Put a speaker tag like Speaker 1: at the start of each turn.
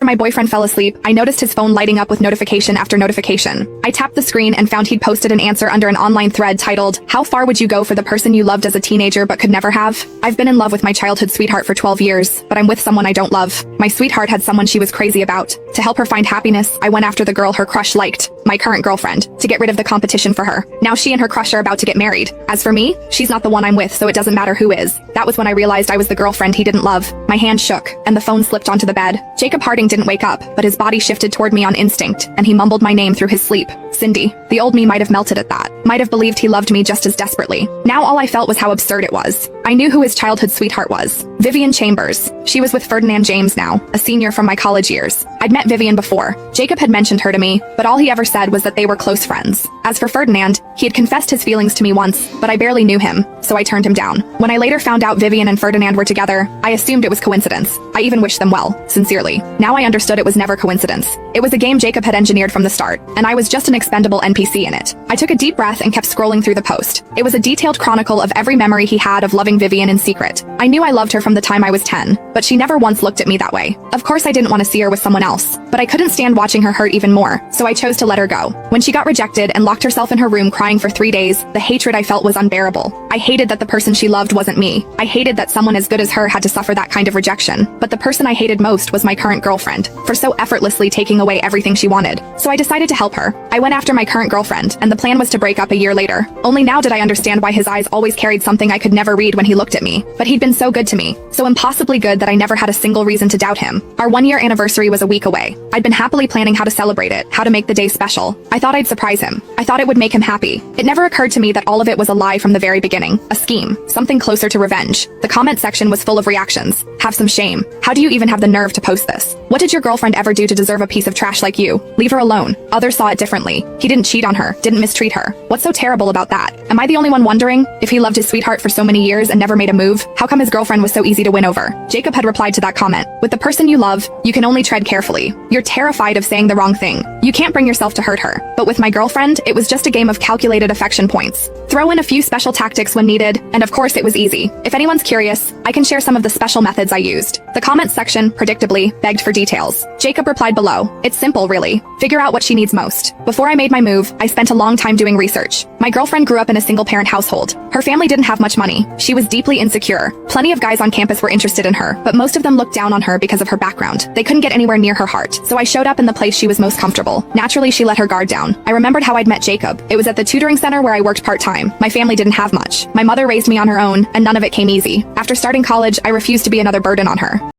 Speaker 1: My boyfriend fell asleep, I noticed his phone lighting up with notification after notification. I tapped the screen and found he'd posted an answer under an online thread titled, "How far would you go for the person you loved as a teenager but could never have? I've been in love with my childhood sweetheart for 12 years, but I'm with someone I don't love. My sweetheart had someone she was crazy about. To help her find happiness, I went after the girl her crush liked, my current girlfriend, to get rid of the competition for her. Now she and her crush are about to get married. As for me, she's not the one I'm with, so it doesn't matter who is." That was when I realized I was the girlfriend he didn't love. My hand shook, and the phone slipped onto the bed. Jacob Harding didn't wake up, but his body shifted toward me on instinct, and he mumbled my name through his sleep. Cindy. The old me might have melted at that. Might have believed he loved me just as desperately. Now all I felt was how absurd it was. I knew who his childhood sweetheart was. Vivian Chambers. She was with Ferdinand James now, a senior from my college years. I'd met Vivian before. Jacob had mentioned her to me, but all he ever said was that they were close friends. As for Ferdinand, he had confessed his feelings to me once, but I barely knew him, so I turned him down. When I later found out Vivian and Ferdinand were together, I assumed it was coincidence. I even wished them well, sincerely. Now I understood it was never coincidence. It was a game Jacob had engineered from the start, and I was just an expendable NPC in it. I took a deep breath and kept scrolling through the post. It was a detailed chronicle of every memory he had of loving Vivian in secret. I knew I loved her from the time I was 10, but she never once looked at me that way. Of course I didn't want to see her with someone else, but I couldn't stand watching her hurt even more, so I chose to let her go. When she got rejected and locked herself in her room crying for 3 days, the hatred I felt was unbearable. I hated that the person she loved wasn't me. I hated that someone as good as her had to suffer that kind of rejection. But the person I hated most was my current girlfriend, for so effortlessly taking away everything she wanted. So I decided to help her. I went after my current girlfriend, and the plan was to break up a year later. Only now did I understand why his eyes always carried something I could never read when he looked at me. But he'd been so good to me, so impossibly good that I never had a single reason to doubt him. Our 1-year anniversary was a week away. I'd been happily planning how to celebrate it, how to make the day special. I thought I'd surprise him. I thought it would make him happy. It never occurred to me that all of it was a lie from the very beginning. A scheme. Something closer to revenge. The comment section was full of reactions. Have some shame. How do you even have the nerve to post this? What did your girlfriend ever do to deserve a piece of trash like you? Leave her alone. Others saw it differently. He didn't cheat on her, didn't mistreat her. What's so terrible about that? Am I the only one wondering? If he loved his sweetheart for so many years and never made a move, how come his girlfriend was so easy to win over? Jacob had replied to that comment. With the person you love, you can only tread carefully. You're terrified of saying the wrong thing. You can't bring yourself to hurt her. But with my girlfriend, it was just a game of calculated affection points. Throw in a few special tactics when needed, and of course it was easy. If anyone's curious, I can share some of the special methods I used. The comments section, predictably, begged for details. Jacob replied below. It's simple, really. Figure out what she needs most. Before I made my move, I spent a long time doing research. My girlfriend grew up in a single-parent household. Her family didn't have much money. She was deeply insecure. Plenty of guys on campus were interested in her, but most of them looked down on her because of her background. They couldn't get anywhere near her heart, so I showed up in the place she was most comfortable. Naturally, she let her guard down. I remembered how I'd met Jacob. It was at the tutoring center where I worked part-time. My family didn't have much. My mother raised me on her own, and none of it came easy. After starting college, I refused to be another burden on her.